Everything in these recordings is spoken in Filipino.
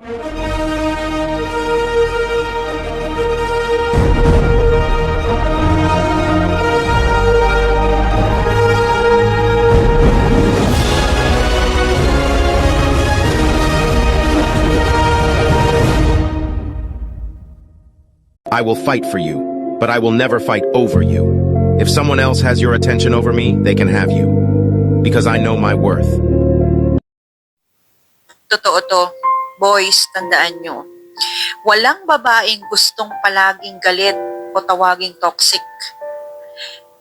I will fight for you, but I will never fight over you. If someone else has your attention over me, they can have you. Because I know my worth. Totoo to. Boys, tandaan nyo. Walang babaeng gustong palaging galit o tawaging toxic.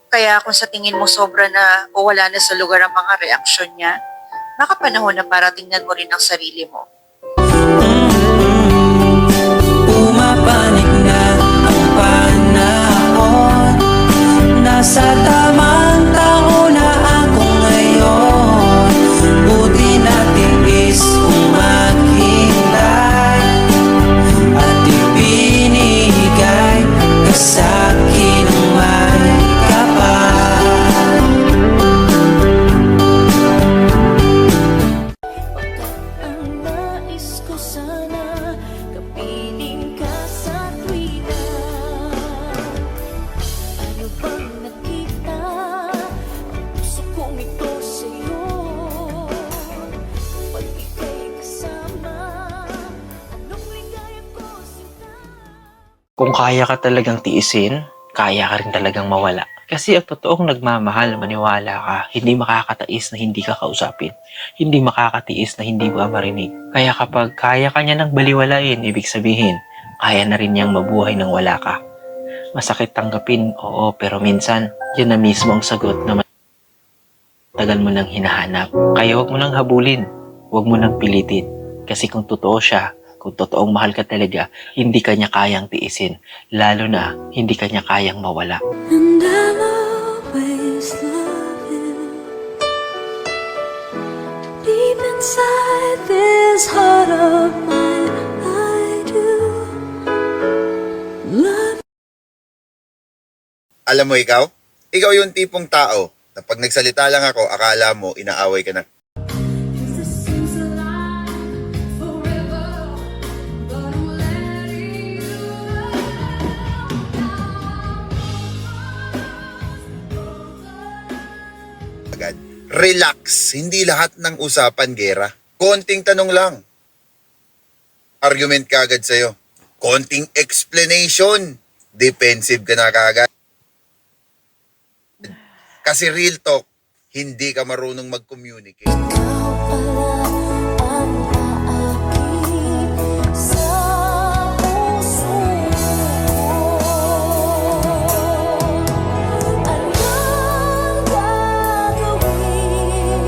Kaya kung sa tingin mo sobra na o wala na sa lugar ang mga reaksyon niya, baka panahon na para tingnan mo rin ang sarili mo. Pumapanig na ang panahon, nasa tamang tao na ako ngayon. Buti natin is umaghintay at ibinigay ka sa'kin ng may kapal. Ang nais ko sana kapiling ka sa tuwina. Ano bang nakita ang puso kong ito sa'yo? Pag ika'y kasama, anong ligaya ko sinta? Kung kaya ka talagang tiisin, kaya ka rin talagang mawala. Kasi ang totoong nagmamahal, maniwala ka, hindi makakatiis na hindi ka kausapin. Hindi makakatiis na hindi ka marinig. Kaya kapag kaya ka niya nang baliwalain, ibig sabihin, kaya na rin niyang mabuhay nang wala ka. Masakit tanggapin, oo, pero minsan, yun na mismo ang sagot na tagal mo nang hinahanap. Kaya huwag mo nang habulin, huwag mo nang pilitin. Kasi kung totoo siya, kung totoong mahal ka talaga, hindi ka niya kayang tiisin. Lalo na, hindi ka niya kayang mawala. And I'll always love you. Deep inside this heart of mine, I do love. Alam mo ikaw? Ikaw yung tipong tao na pag nagsalita lang ako, akala mo inaaway ka na. Agad. Relax. Hindi lahat ng usapan gera. Konting tanong lang. Argument ka agad sa'yo. Konting explanation. Defensive ka na kaagad. Kasi real talk, hindi ka marunong mag-communicate. Ikaw pala ang aakit sa puso ko. Anong gagawin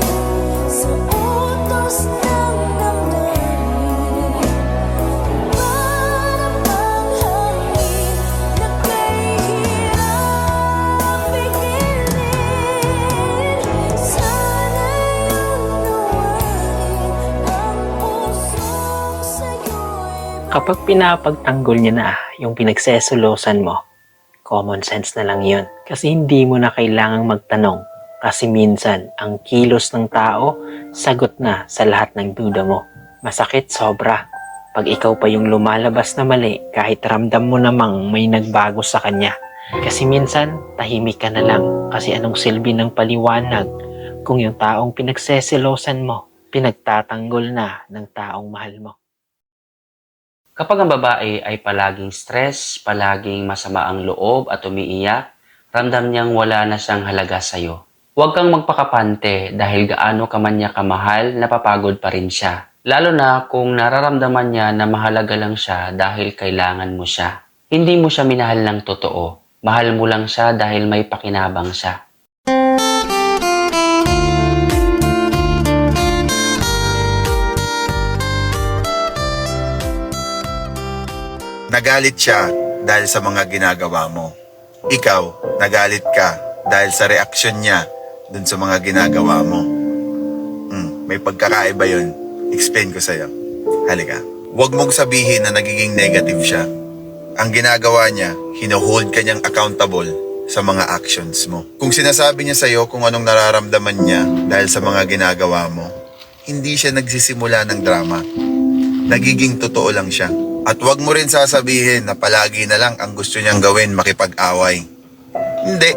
sa utos ng damdamin? Para bang hangin na kay hirap pigilin? Sana'y unawain ang pusong sa'yo'y Kapag pinapagtanggol niya na yung pinagseselosan mo, common sense na lang yun. Kasi hindi mo na kailangang magtanong. Kasi minsan, ang kilos ng tao, sagot na sa lahat ng duda mo. Masakit sobra. Pag ikaw pa yung lumalabas na mali, kahit ramdam mo namang may nagbago sa kanya. Kasi minsan, tahimik ka na lang. Kasi anong silbi ng paliwanag kung yung taong pinagseselosan mo, pinagtatanggol na ng taong mahal mo. Kapag ang babae ay palaging stress, palaging masama ang loob at umiiyak, ramdam niyang wala na siyang halaga sa'yo. Huwag kang magpakapante dahil gaano ka man niya kamahal, napapagod pa rin siya. Lalo na kung nararamdaman niya na mahalaga lang siya dahil kailangan mo siya. Hindi mo siya minahal ng totoo. Mahal mo lang siya dahil may pakinabang siya. Nagalit siya dahil sa mga ginagawa mo. Ikaw, nagalit ka dahil sa reaksyon niya dun sa mga ginagawa mo. May pagkakaiba yun. Explain ko sa'yo. Halika. Huwag mong sabihin na nagiging negative siya. Ang ginagawa niya, hino-hold ka niyang accountable sa mga actions mo. Kung sinasabi niya sa'yo kung anong nararamdaman niya dahil sa mga ginagawa mo, hindi siya nagsisimula ng drama. nagiging totoo lang siya. At wag mo rin sasabihin na palagi na lang ang gusto niyang gawin makipag-away. Hindi.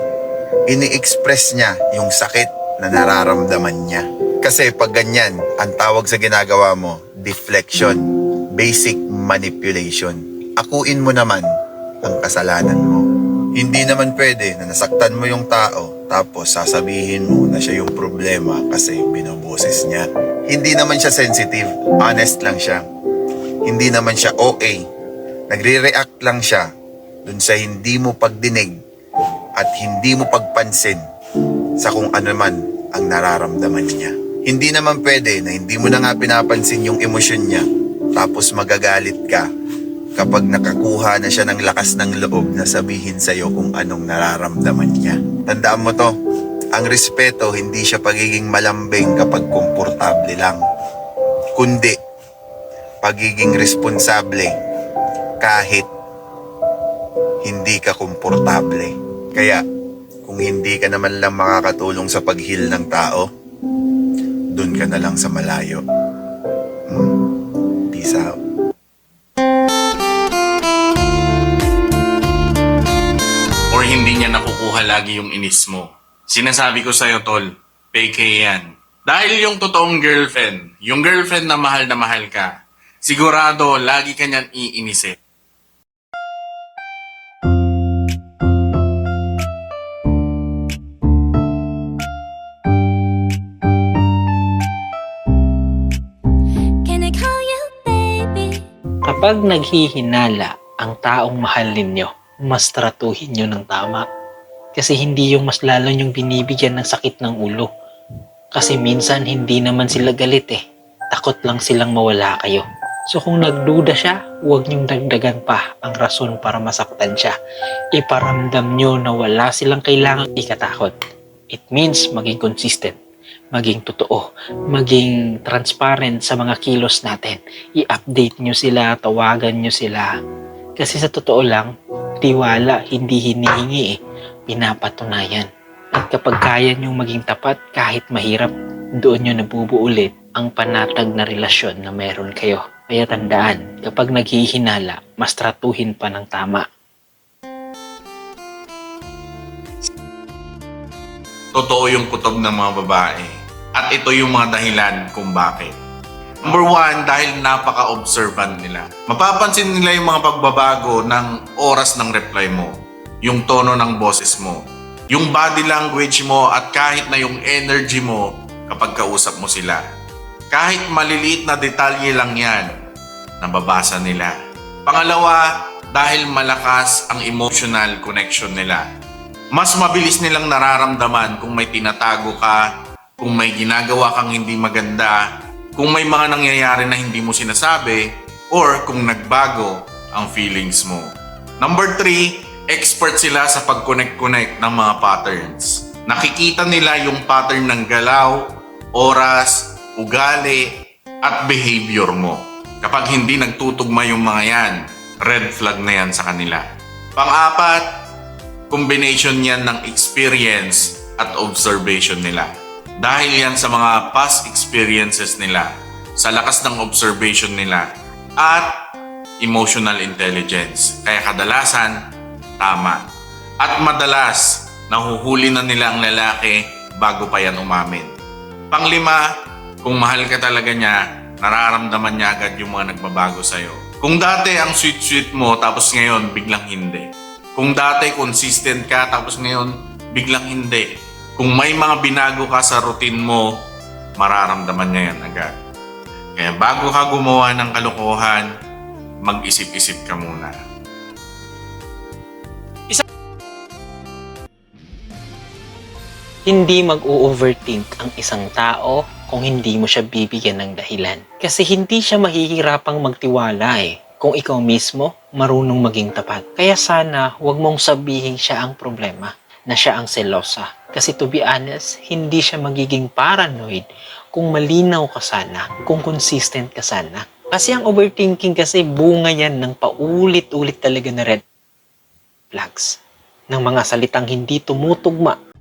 Ini-express niya yung sakit na nararamdaman niya. Kasi pag ganyan, ang tawag sa ginagawa mo, deflection, basic manipulation. Akuin mo naman ang kasalanan mo. Hindi naman pwede na nasaktan mo yung tao tapos sasabihin mo na siya yung problema kasi binoboses niya. Hindi naman siya sensitive, honest lang siya. Hindi naman siya OA. Nagre-react lang siya dun sa hindi mo pagdinig at hindi mo pagpansin sa kung ano man ang nararamdaman niya. Hindi naman pwede na hindi mo na nga pinapansin yung emosyon niya tapos magagalit ka kapag nakakuha na siya ng lakas ng loob na sabihin sa'yo kung anong nararamdaman niya. Tandaan mo to, ang respeto hindi siya pagiging malambing kapag komportable lang, kundi pagiging responsable kahit hindi ka komportable. Kaya kung hindi ka naman lang makakatulong sa pag-heal ng tao, dun ka na lang sa malayo. Peace out. Or hindi niya nakukuha lagi yung inis mo. Sinasabi ko sa'yo, tol, peke yan. Dahil yung totoong girlfriend, yung girlfriend na mahal ka, sigurado lagi ka niyan iinisin. Can I call you baby? Kapag naghihinala ang taong mahal ninyo, mas tratuhin nyo ng tama. Kasi hindi yung mas lalo yung binibigyan ng sakit ng ulo. Kasi minsan hindi naman sila galit eh. Takot lang silang mawala kayo. So kung nagduda siya, huwag niyong dagdagan pa ang rason para masaktan siya. Iparamdam nyo na wala silang kailangang ikatakot. It means maging consistent, maging totoo, maging transparent sa mga kilos natin. I-update nyo sila, tawagan nyo sila. Kasi sa totoo lang, tiwala hindi hinihingi eh, pinapatunayan. At kapag kaya nyong maging tapat kahit mahirap, doon nyo nabubuo ulit ang panatag na relasyon na meron kayo. Kaya tandaan, kapag naghihinala, mas tratuhin pa ng tama. Totoo yung kutob ng mga babae. At ito yung mga dahilan kung bakit. Number one, dahil napaka-observant nila. Mapapansin nila yung mga pagbabago ng oras ng reply mo, yung tono ng boses mo, yung body language mo at kahit na yung energy mo kapag kausap mo sila. Kahit maliliit na detalye lang yan, nababasa nila. Pangalawa, dahil malakas ang emotional connection nila. Mas mabilis nilang nararamdaman kung may tinatago ka, kung may ginagawa kang hindi maganda, kung may mga nangyayari na hindi mo sinasabi, or kung nagbago ang feelings mo. Number 3, expert sila sa pag-connect-connect ng mga patterns. Nakikita nila yung pattern ng galaw, oras, ugali, at behavior mo. Kapag hindi nagtutugma yung mga yan, red flag na yan sa kanila. Pang-apat, combination yan ng experience at observation nila. Dahil yan sa mga past experiences nila, sa lakas ng observation nila, at emotional intelligence. Kaya kadalasan, tama. At madalas, nahuhuli na nila ang lalaki bago pa yan umamin. Panglima, kung mahal ka talaga niya, nararamdaman niya agad yung mga nagbabago sa'yo. Kung dati ang sweet-sweet mo, tapos ngayon biglang hindi. Kung dati consistent ka, tapos ngayon biglang hindi. Kung may mga binago ka sa routine mo, mararamdaman niya yan agad. Kaya bago ka gumawa ng kalokohan, mag-isip-isip ka muna. Hindi mag-o-overthink ang isang tao kung hindi mo siya bibigyan ng dahilan. Kasi hindi siya mahihirapang magtiwala eh, kung ikaw mismo marunong maging tapat. Kaya sana huwag mong sabihin siya ang problema, na siya ang selosa. Kasi to be honest, hindi siya magiging paranoid kung malinaw ka sana, kung consistent ka sana. Kasi ang overthinking kasi bunga yan ng paulit-ulit talaga na red flags. Ng mga salitang hindi tumutugma.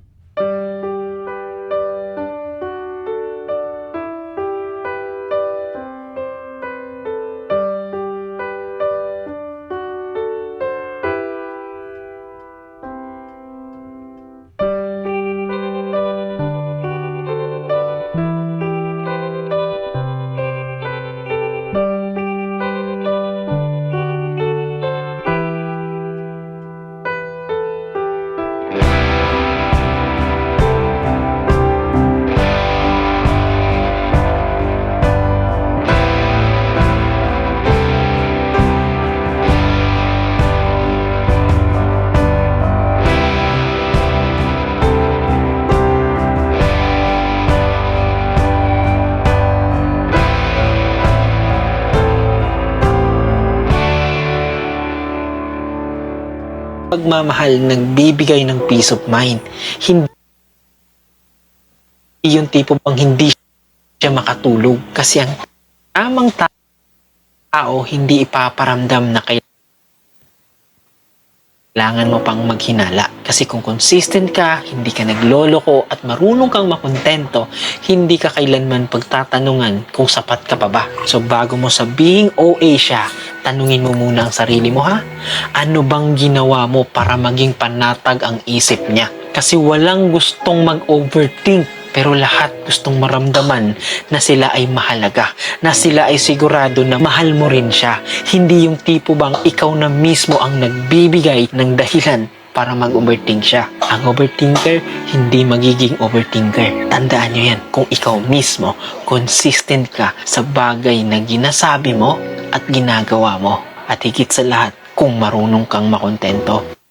pagmamahal nagbibigay ng peace of mind. Hindi yung tipo bang hindi siya makatulog. Kasi ang tamang tao hindi ipaparamdam na kailangan mo pang maghinala. Kasi kung consistent ka, hindi ka nagloloko at marunong kang makontento, hindi ka kailanman pagtatanungan kung sapat ka pa ba. So bago mo sabihing OA siya, tanungin mo muna ang sarili mo, ha? Ano bang ginawa mo para maging panatag ang isip niya? Kasi walang gustong mag-overthink, pero lahat gustong maramdaman na sila ay mahalaga, na sila ay sigurado na mahal mo rin siya. Hindi yung tipo bang ikaw na mismo ang nagbibigay ng dahilan para mag-overthink siya. Ang overthinker, hindi magiging overthinker. Tandaan nyo yan, kung ikaw mismo, consistent ka sa bagay na ginasabi mo at ginagawa mo. At higit sa lahat, kung marunong kang makontento.